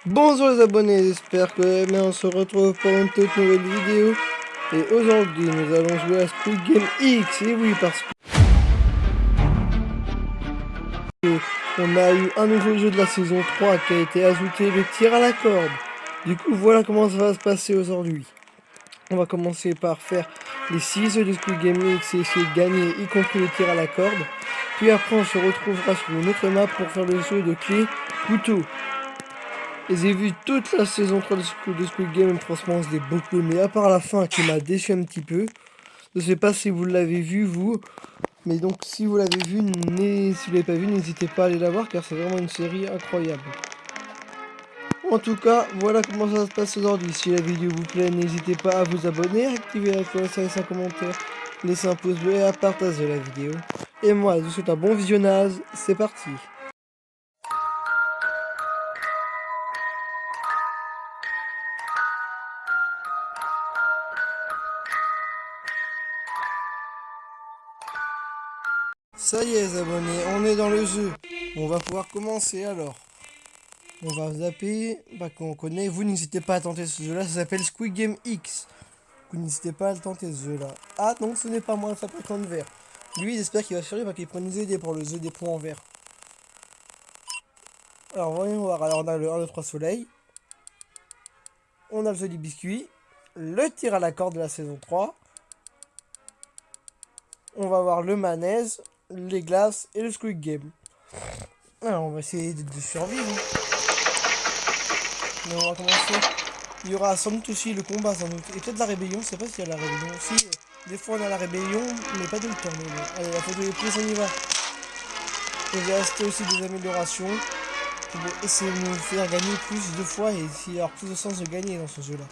Bonjour les abonnés, j'espère que vous allez bien. On se retrouve pour une toute nouvelle vidéo. Et aujourd'hui, nous allons jouer à Squid Game X. Et oui, parce que on a eu un nouveau jeu de la saison 3 qui a été ajouté, le tir à la corde. Du coup, voilà comment ça va se passer aujourd'hui. On va commencer par faire les 6 jeux de Squid Game X et essayer de gagner, y compris le tir à la corde. Puis après, on se retrouvera sur une autre map pour faire le jeu de clé couteau. Et j'ai vu toute la saison 3 de Squid Game, franchement je l'ai beaucoup aimé, à part la fin qui m'a déçu un petit peu. Je sais pas si vous l'avez vu vous, mais donc si vous l'avez vu, si vous l'avez pas vu, n'hésitez pas à aller la voir car c'est vraiment une série incroyable. En tout cas, voilà comment ça se passe aujourd'hui. Si la vidéo vous plaît, n'hésitez pas à vous abonner, à activer la cloche, à laisser un commentaire, laisser un pouce bleu et à partager la vidéo. Et moi, je vous souhaite un bon visionnage, c'est parti. Ça y est les abonnés, on est dans le jeu. On va pouvoir commencer alors. On va zapper, qu'on connaît. Vous n'hésitez pas à tenter ce jeu là, ça s'appelle Squid Game X. Vous n'hésitez pas à le tenter ce jeu là. Ah non, ce n'est pas moi, ça peut de vert. Lui j'espère qu'il va survivre parce qu'il prend nous aider pour le jeu des points en vert. Alors voyons voir, alors on a le 1, 2, 3 soleil. On a le jeu du biscuit. Le tir à la corde de la saison 3. On va voir le manège, les glaces et le Squid Game. Alors on va essayer de survivre. Mais on va commencer. Il y aura sans doute aussi le combat, sans doute. Et peut-être la rébellion, je sais pas s'il y a la rébellion aussi. Des fois on a la rébellion, mais pas tout le temps. Mais bon. Allez, la photo est prise, on y va. Et j'ai acheté aussi des améliorations pour essayer de nous faire gagner plus de fois et essayer d'avoir plus de sens de gagner dans ce jeu-là.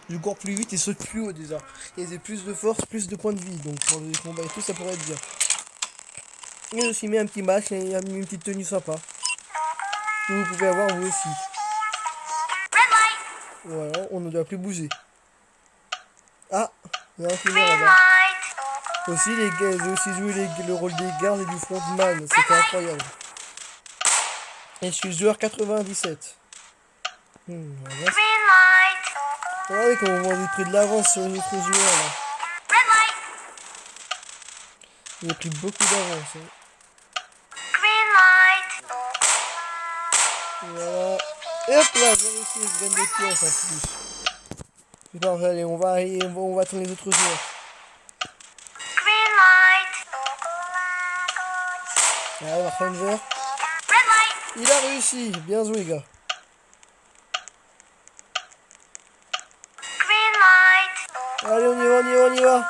Je cours plus vite et saute plus haut déjà. Et j'ai plus de force, plus de points de vie. Donc pour les combats et tout, ça pourrait être bien. Et j'ai aussi mis un petit match et une petite tenue sympa. Que vous pouvez avoir vous aussi. Voilà, on ne doit plus bouger. Ah, il y a un qui meurt là-bas. Aussi, j'ai aussi joué le rôle des gardes et du frontman. C'était incroyable. Et je suis joueur 97. Voilà. Regardez comment on a pris de l'avance sur les autres joueurs là. Il a pris beaucoup d'avance. Hein. Voilà. Et hop là, j'ai réussi, je gagne des pièces en plus. C'est parfait, allez, on va attendre les autres joueurs. Allez, Ranger. Il a réussi, bien joué gars. Allez, on y va, on y va, on y va.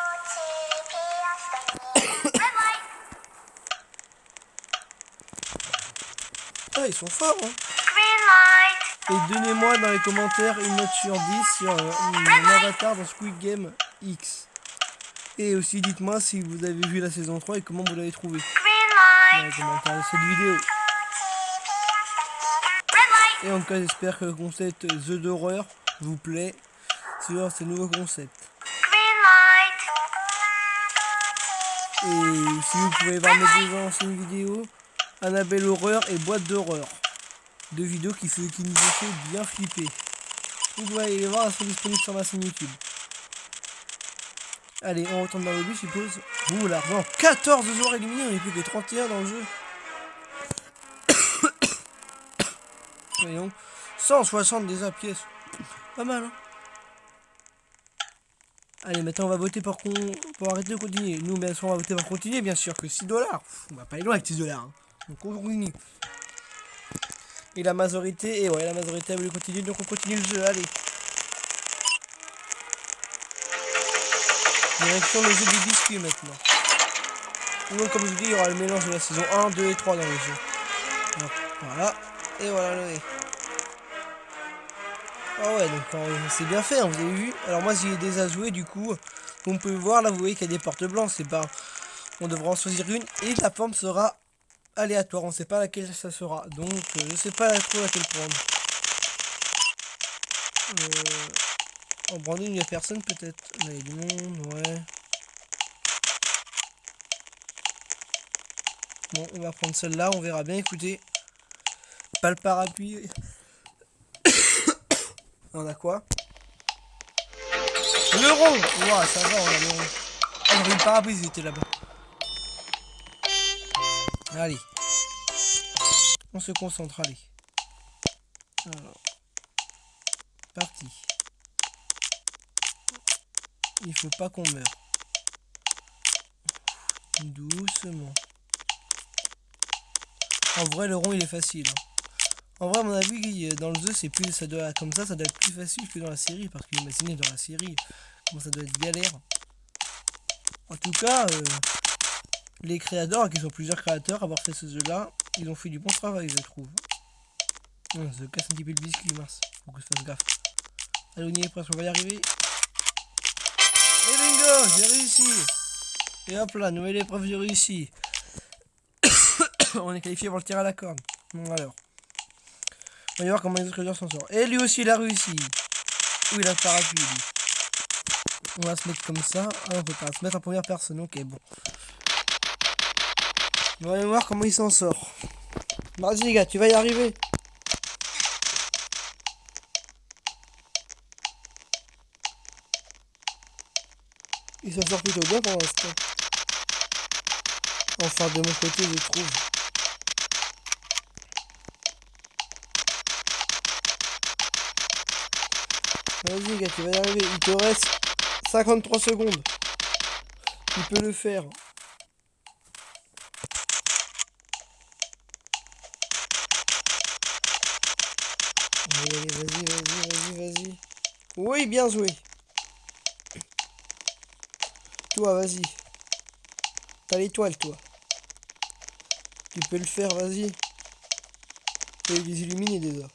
Ah, ils sont forts, hein. Et donnez-moi dans les commentaires une note sur 10 sur mon avatar dans Squid Game X. Et aussi dites-moi si vous avez vu la saison 3 et comment vous l'avez trouvé dans les commentaires de cette vidéo. Et en tout cas j'espère que le concept jeu d'horreur vous plaît sur ce nouveau concept. Et si vous pouvez voir mes deux anciennes vidéos, Annabelle Horreur et Boîte d'horreur. Deux vidéos qui nous ont fait bien flipper. Vous pouvez aller les voir, elles sont disponibles sur ma chaîne YouTube. Allez, on retourne dans le but, je suppose. Ouh, l'argent. 14 joueurs éliminés, on n'est plus que 31 dans le jeu. Voyons. 160 déjà pièces. Pas mal, hein. Allez, maintenant on va voter pour arrêter de continuer. Nous, bien sûr, on va voter pour continuer, bien sûr, que 6 $. On va pas aller loin avec 6 $. Hein. Donc on continue. Et la majorité, la majorité a voulu continuer, donc on continue le jeu, allez. Direction le jeu des biscuits maintenant. Donc comme je vous dis, il y aura le mélange de la saison 1, 2 et 3 dans le jeu. Alors, voilà. Et voilà le. Ah ouais, donc c'est bien fait, hein, vous avez vu. Alors moi j'y ai déjà joué, du coup, vous pouvez voir là, vous voyez qu'il y a des portes blanches. C'est pas. On devra en choisir une et la forme sera aléatoire. On ne sait pas laquelle ça sera. Donc je sais pas trop laquelle prendre. En branding, il n'y a personne peut-être. Là, il y a du monde, ouais. Bon, on va prendre celle-là, on verra bien. Écoutez, pas le parapluie. On a quoi? Le rond! Ouah, ça va, on a le rond. Ah, j'aurais une parapluie, ils étaient là-bas. Allez. On se concentre, allez. Alors. Parti. Il faut pas qu'on meure. Doucement. En vrai, le rond, il est facile. Hein. En vrai, à mon avis, dans le jeu, c'est plus, ça doit, comme ça doit être plus facile que dans la série. Parce que imaginez dans la série, comment ça doit être galère. En tout cas, les créateurs, qui sont plusieurs créateurs à avoir fait ce jeu-là, ils ont fait du bon travail, je trouve. On se casse un petit peu le biscuit, mince. Faut que je fasse gaffe. Allez, on y est presque, on va y arriver. Et bingo, j'ai réussi. Et hop là, nouvelle épreuve, j'ai réussi. On est qualifié pour le tir à la corde. Bon, alors. On va y voir comment les autres joueurs s'en sortent. Et lui aussi, il a réussi. Où il a le parapluie, lui. On va se mettre comme ça. Ah, on peut pas se mettre en première personne. Ok, bon. On va voir comment il s'en sort. Vas-y, les gars, tu vas y arriver. Il s'en sort plutôt bien pour l'instant. Enfin, de mon côté, je trouve. Vas-y, gars, tu vas y arriver. Il te reste 53 secondes. Tu peux le faire. Allez, vas-y. Oui, bien joué. Toi, vas-y. T'as l'étoile, toi. Tu peux le faire, vas-y. Tu peux les illuminer déjà.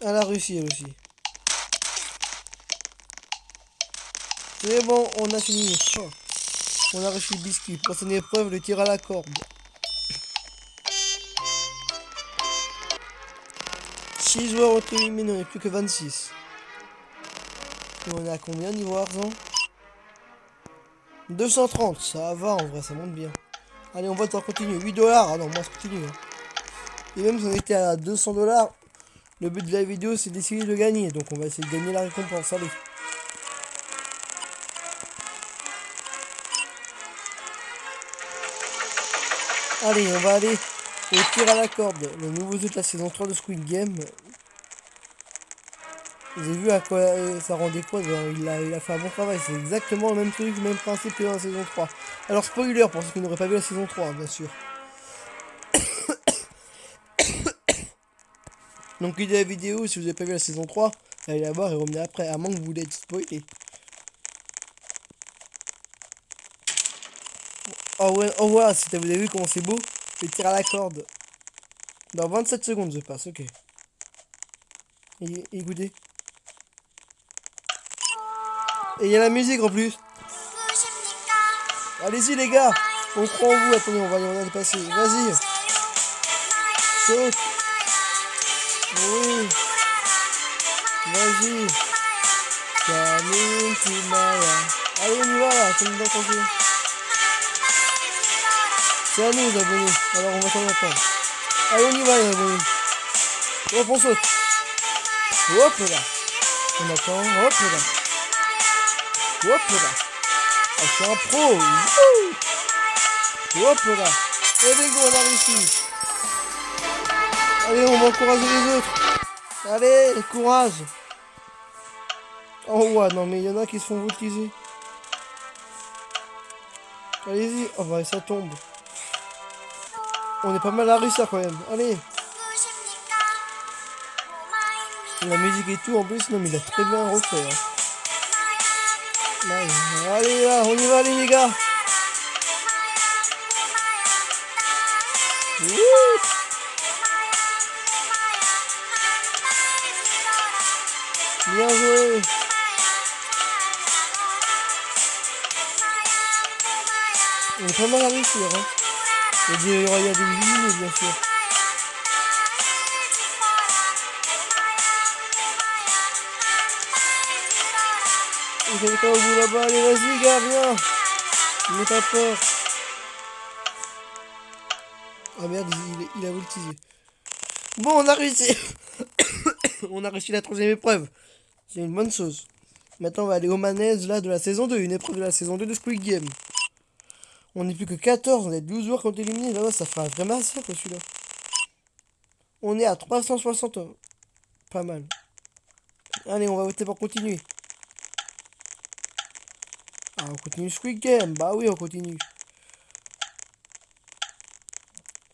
Elle a réussi, elle aussi. C'est bon, on a fini. Oh. On a réussi le biscuit. Prochaine épreuve, le tir à la corde. 6 joueurs ont été éliminés, on n'est plus que 26. Et on est à combien niveau argent? 230, ça va en vrai, ça monte bien. Allez, on va continuer. 8 dollars, ah non, moi, ça continue. Hein. Et même si on était à 200 dollars, le but de la vidéo, c'est d'essayer de gagner. Donc, on va essayer de gagner la récompense. Allez. Allez, on va aller au tir à la corde. Le nouveau jeu de la saison 3 de Squid Game. Vous avez vu à quoi ça rendait quoi? Il a fait un bon travail. C'est exactement le même truc, le même principe que dans la saison 3. Alors, spoiler pour ceux qui n'auraient pas vu la saison 3, bien sûr. Donc, idée la vidéo, si vous n'avez pas vu la saison 3, allez la voir et revenez après, à moins que vous voulez être spoilé. Oh ouais, oh voilà, si vous avez vu comment c'est beau, le tir à la corde. Dans 27 secondes, je passe, ok. Et écoutez. Et il y a la musique en plus. Allez-y les gars, on croit en vous. Attendez, on va y passer. Vas-y. Saute. Oui. Vas-y. Allez, on y va là, c'est une bonne tranquille. C'est à nous les abonnés, alors on va s'en attendre. Allez, on y va les abonnés. Hop, on saute. Hop là. On attend, hop là. Hop là. Ah, c'est un pro. Hop là. Et bingo, on a réussi. Allez, on va encourager les autres. Allez, courage. Oh ouais, non mais il y en a qui se font voltiger. Allez-y. Oh bah ça tombe. On est pas mal à réussir quand même. Allez. La musique et tout en plus, non mais il a très bien refait. Hein. Allez là, on y va les gars. Wouh. Bien joué. On est pas mal à réussir. Hein. Il y a des lumineux bien sûr. Il y a quelqu'un au bout là-bas. Allez, vas-y gars, viens. N'aie pas peur. Ah merde, il a voltigé. Bon, on a réussi. On a réussi la troisième épreuve. C'est une bonne chose. Maintenant, on va aller au manège là de la saison 2. Une épreuve de la saison 2 de Squid Game. On n'est plus que 14. On est 12 joueurs qui ont été éliminés. Là, ça fera un vrai massacre celui-là. On est à 360. Pas mal. Allez, on va voter pour continuer. Ah, on continue Squid Game. Bah oui, on continue.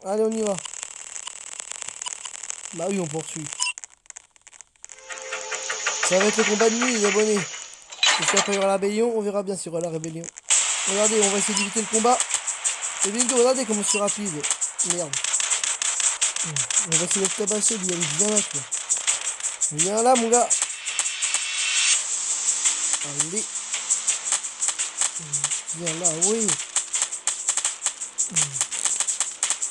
Allez, on y va. Bah oui, on poursuit. Ça va être le combat de nuit, les abonnés. J'espère qu'il y aura la rébellion. On verra bien s'il y aura la rébellion. Regardez, on va essayer d'éviter le combat. Et bingo, regardez comment c'est rapide. Merde. On va essayer de le tabasser. Lui, viens là, toi. Viens là, mon gars. Allez. Viens là, oui.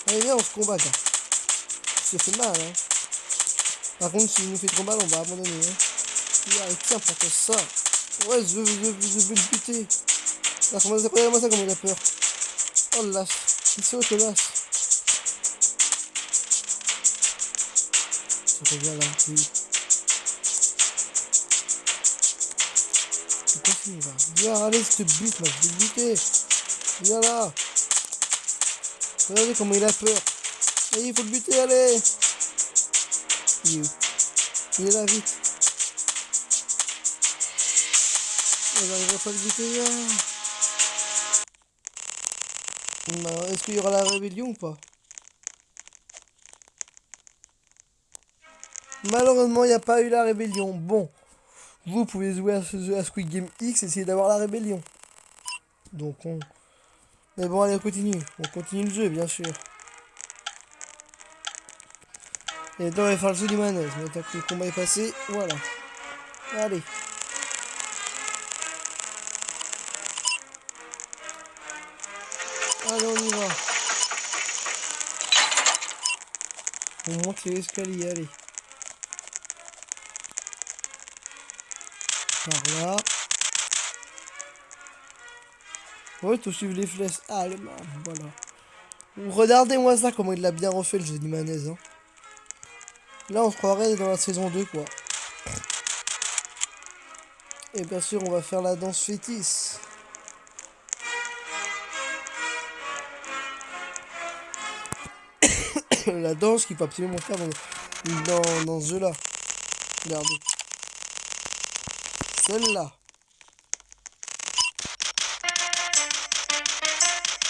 Allez, viens, on se combat, gars. Ça fait mal, hein. Par contre, s'il nous fait trop mal, on va abandonner, hein. Allez, tiens, prends ça. Ouais, je veux le buter. Là, regarde-moi ça, comme il a peur. Oh, lâche. Il saute, lâche. Ça revient là, oui. C'est quoi ça, là? Viens, allez, je te bute, là, je vais te buter. Viens là. Regardez comment il a peur. Allez, il faut le buter, allez. Il est où? Il est là, vite. On n'arrivera pas à le buter, là. Est-ce qu'il y aura la rébellion ou pas? Malheureusement, il n'y a pas eu la rébellion. Bon, vous pouvez jouer à ce jeu à Squid Game X et essayer d'avoir la rébellion. Donc on... Mais bon, allez, on continue. On continue le jeu, bien sûr. Et maintenant, on va faire le jeu du manège. Maintenant que le combat est passé, voilà. Allez. Allez, on y va. On monte les escaliers, allez. Par là. Ouais, tu suivre les flèches. Allez, voilà. Regardez-moi ça, comment il l'a bien refait le jeu du manège. Hein. Là, on se croirait dans la saison 2, quoi. Et bien sûr, on va faire la danse fétiche. La danse qu'il faut absolument faire dans ce jeu-là. Regardez. Celle-là.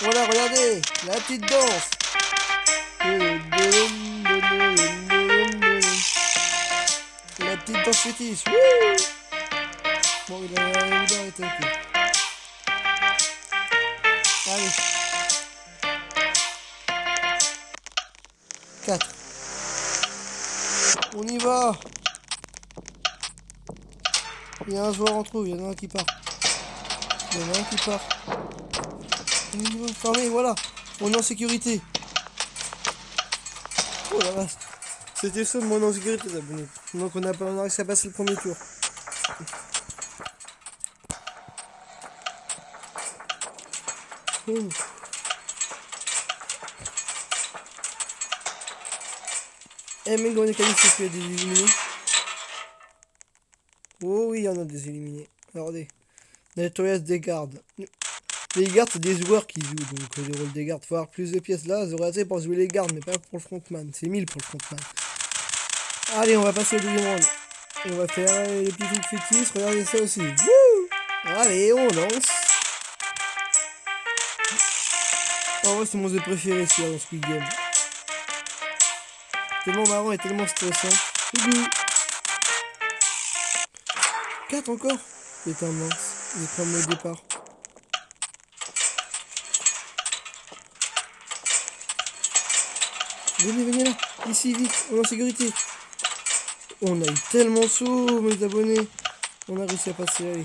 Voilà, regardez. La petite danse. La petite danse fétiche. Bon, il a arrêté. Okay. Allez. 4. On y va. Il y a un joueur en trop, il y en a un qui part. Il y en a un qui part. On y va, fermé, voilà. On est en sécurité. Oh la vache. C'était ça, mon en sécurité, les abonnés. Donc on a réussi à passer le premier tour. Oh. Eh mec, on est qualifié, il y a des éliminés. Oh oui, il y en a des éliminés. Regardez. Nettoyage des gardes. Les gardes, c'est des joueurs qui jouent, donc le rôle des gardes. Faut avoir plus de pièces là, j'aurais assez pour jouer les gardes, mais pas pour le frontman. C'est 1000 pour le frontman. Allez, on va passer au deuxième round. Et on va faire les petits trucs fétiches. Regardez ça aussi. Wouh! Allez, on lance. En vrai, c'est mon jeu préféré celui-là dans Squid Game. Tellement marrant et tellement stressant. 4 encore. Putain, mince. J'ai pris mon départ. Venez là. Ici, vite. On est en sécurité. On a eu tellement chaud, mes abonnés. On a réussi à passer. Allez.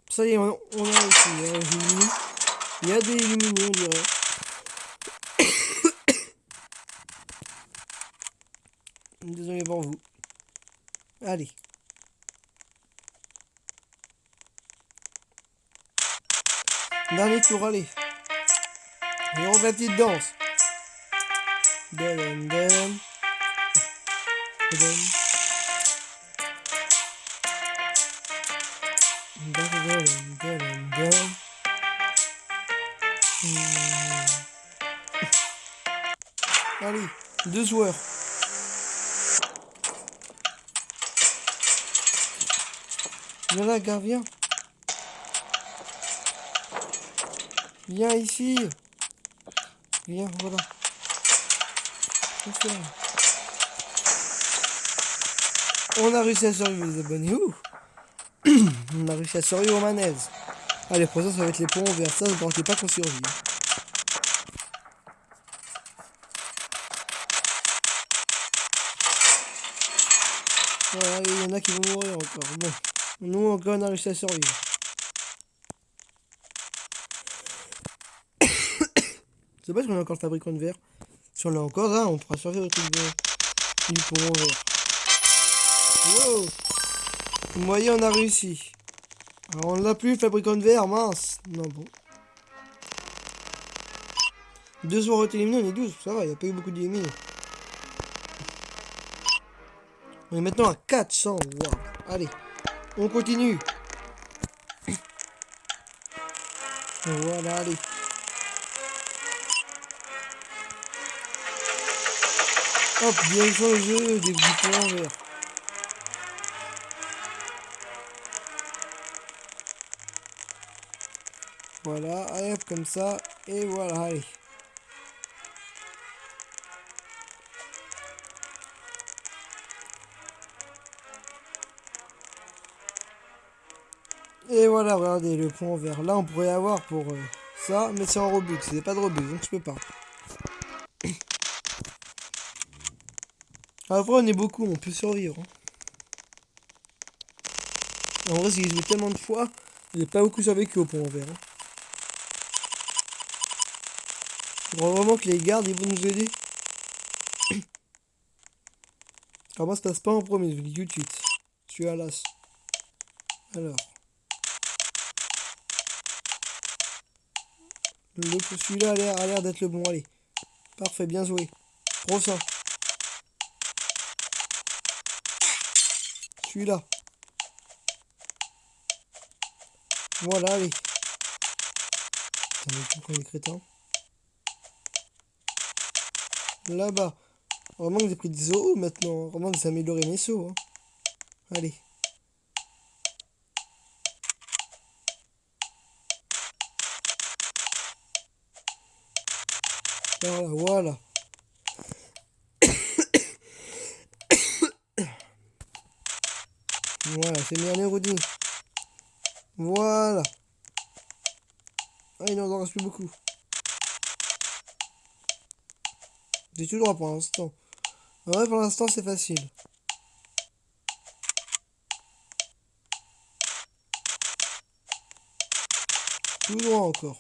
Ça y est, on a réussi. Il y a des éliminés, on dirait. Désolé pour vous. Allez. Dernier tour, allez. Et on fait la petite danse. Dun, dun, dun. Dun, dun, dun, dun, dun. Allez, 2 joueurs. Viens là, gars, viens. Viens ici. Viens, voilà. On a réussi à survivre, les abonnés. Ouh. On a réussi à survivre aux manaises. Allez, pour ça, ça va être les ponts vers ça. Ne pensez pas qu'on survive. Voilà, il y en a qui vont mourir encore. Bon, nous encore on a réussi à survivre. Je sais pas si on a encore le fabricant de verre. Si on l'a encore, là, on pourra survivre au truc du poumon vert. Wow! Vous voyez, on a réussi. Alors on l'a plus, le fabricant de verre, mince. Non, bon. 2 joueurs ont été éliminés, on est 12, ça va, il n'y a pas eu beaucoup d'éliminés. On est maintenant à 400, wow. Allez, on continue. Voilà, allez. Hop, direction le jeu des points verts. Voilà, allez, hop, comme ça. Et voilà, allez. Et voilà, regardez, le point vert. Là, on pourrait avoir pour ça, mais c'est en Robux. C'est pas de Robux, donc je peux pas. Après, on est beaucoup, on peut survivre. Hein. En vrai, si j'ai joué tellement de fois, j'ai pas beaucoup survécu au point vert. Hein. Je crois vraiment que les gardes, ils vont nous aider. Alors moi, ça passe pas en premier, je vous dis tout de suite. Je suis à l'as. Alors. Celui-là a l'air d'être le bon, allez. Parfait, bien joué. Prochain. Celui-là. Voilà, allez. Putain, mais pourquoi les crétins? Là-bas. Vraiment que j'ai pris des sauts maintenant. Vraiment que j'ai amélioré mes sauts. Hein. Allez. Voilà, voilà. Voilà, c'est bien érudit. Voilà. Ah, il n'en reste plus beaucoup. J'ai tout droit pour l'instant. Ouais, pour l'instant, c'est facile. Tout droit encore.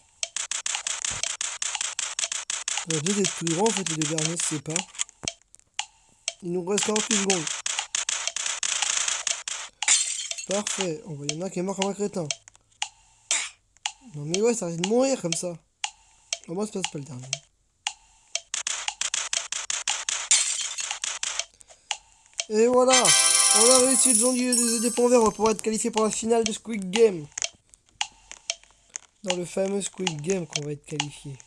On va deux être tout droit, en fait, les deux derniers, je sais pas. Il nous reste 48 secondes. Parfait. On va y en a qui est mort comme un crétin. Non mais ouais, ça risque de mourir comme ça. Au moins, ça passe pas le dernier. Et voilà, on a réussi, ils ont des points verts, on va pouvoir être qualifié pour la finale de Squid Game. Dans le fameux Squid Game qu'on va être qualifié.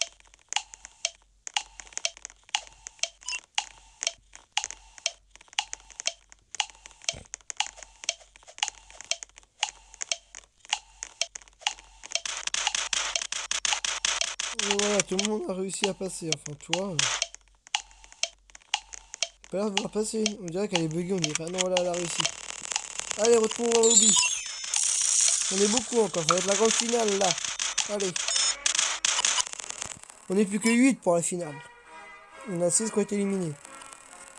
Et voilà, tout le monde a réussi à passer, enfin toi... Pas l'air de vouloir passer, on dirait qu'elle est buggée, on dirait. Ah non, voilà, elle a réussi. Allez, retrouvons au lobby. On est beaucoup encore, ça va être la grande finale là. Allez. On est plus que 8 pour la finale. On a 6 qui ont été éliminés.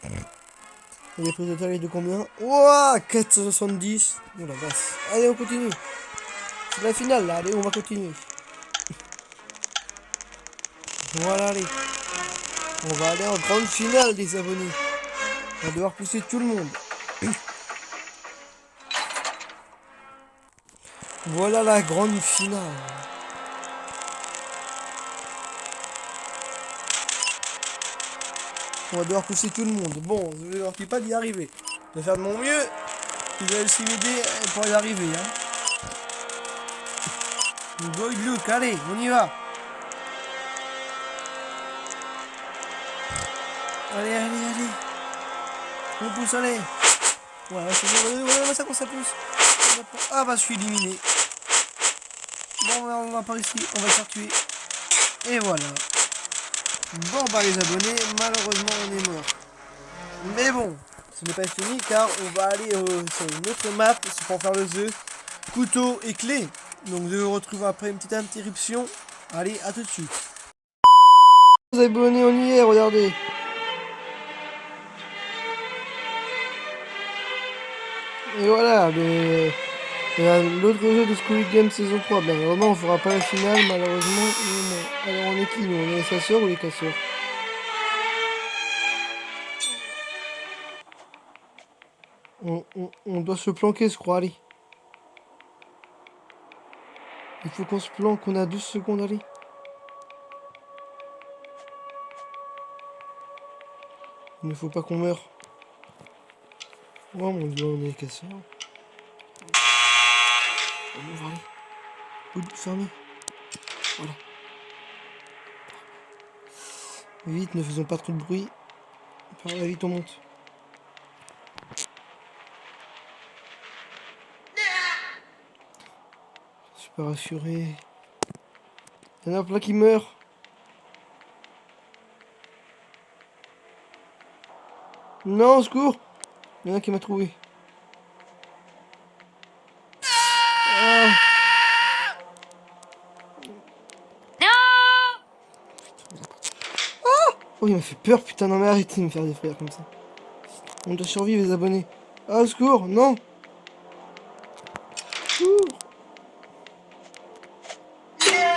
Et les prises de taille de combien? Ouah, 470. Oh la vache. Allez, on continue. C'est la finale là, allez, on va continuer. Voilà, allez. On va aller en grande finale des abonnés. On va devoir pousser tout le monde. Voilà la grande finale. On va devoir pousser tout le monde. Bon, je ne leur dis pas d'y arriver. Je vais faire de mon mieux. Je vais aussi m'aider pour y arriver. Hein. Go Luke, allez, on y va. Allez, allez, allez. On pousse, allez. Ouais, c'est bon, ouais, ça pousse. Ah bah je suis éliminé. Bon, on va par ici, on va se faire tuer. Et voilà. Bon bah les abonnés, malheureusement on est mort. Mais bon, ce n'est pas fini car on va aller sur une autre map, c'est pour faire le jeu couteau et clé. Donc je vous retrouve après une petite interruption. Allez, à tout de suite. Les abonnés, on y est, regardez. Et voilà, l'autre jeu de Squid Game saison 3. Ben vraiment, on fera pas la finale, malheureusement. Non. Alors on est qui nous? On est les chasseurs ou les casseurs? On doit se planquer, je crois, allez. Il faut qu'on se planque, on a 12 secondes, allez. Il ne faut pas qu'on meure. Oh mon dieu, on est les casseurs. On ouvre, allez. Fermez. Voilà. Vite, ne faisons pas trop de bruit. Par là, vite, on monte. Je suis pas rassuré. Il y en a plein qui meurent. Non, au secours. Il y en a qui m'a trouvé. Ah. Oh, il m'a fait peur, putain, non mais arrêtez de me faire des frères comme ça. On doit survivre, les abonnés. Ah, au secours, non. Secours.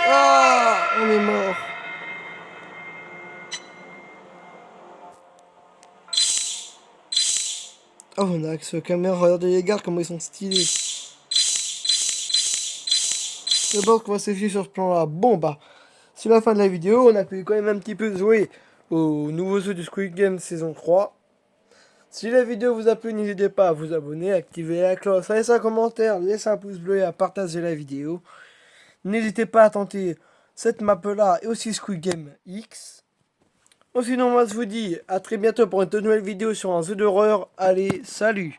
Ah, on est mort. Oh, on a accès aux caméras, regardez les gars comment ils sont stylés. D'abord qu'on va s'afficher sur ce plan-là. Bon, bah, c'est la fin de la vidéo. On a pu quand même un petit peu jouer au nouveau jeu du Squid Game saison 3. Si la vidéo vous a plu, n'hésitez pas à vous abonner, à activer la cloche, à laisser un commentaire, laisser un pouce bleu et à partager la vidéo. N'hésitez pas à tenter cette map-là et aussi Squid Game X. Sinon, moi je vous dis à très bientôt pour une toute nouvelle vidéo sur un jeu d'horreur. Allez, salut!